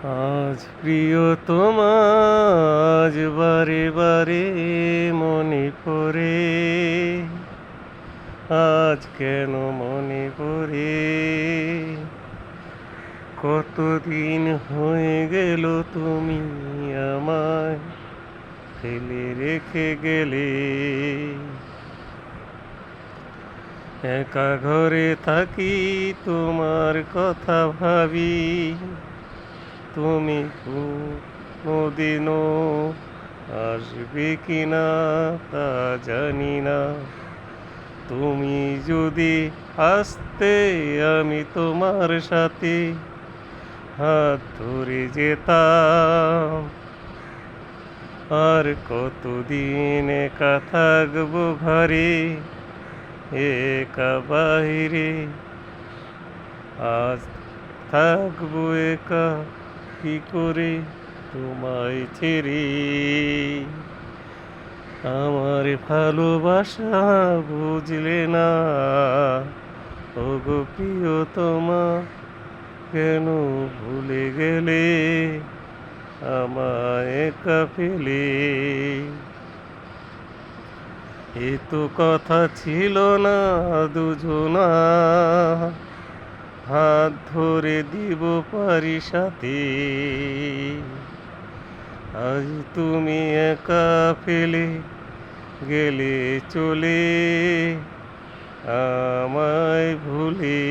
আজ প্রিয়তমা আজ বারে বারে মনে পড়ে, আজ কেন মনে পড়ে? কতদিন হয়ে গেল তুমি আমায় ফেলে রেখে গেলে। একা ঘরে থাকি তোমার কথা ভাবি, তুমি কোনোদিনও আসবে কিনা তা জানি না। তুমি যদি আসতে আমি তোমার সাথে হাত ধরে যেতাম। আর কতদিন একা থাকবো ঘরে, একা বাইরে। আজ থাকবো একা কি করে তোমায় ছেড়ে। আমার ভালোবাসা বুঝলে না, ওগো প্রিয়তমা কেন ভুলে গেলে আমায় একা ফেলে। এ তো কথা ছিল না দুজনা হাত ধরে দিব পারি সাথে। আজ তুমি একা ফেলে গেলে চলে আমায় ভুলে।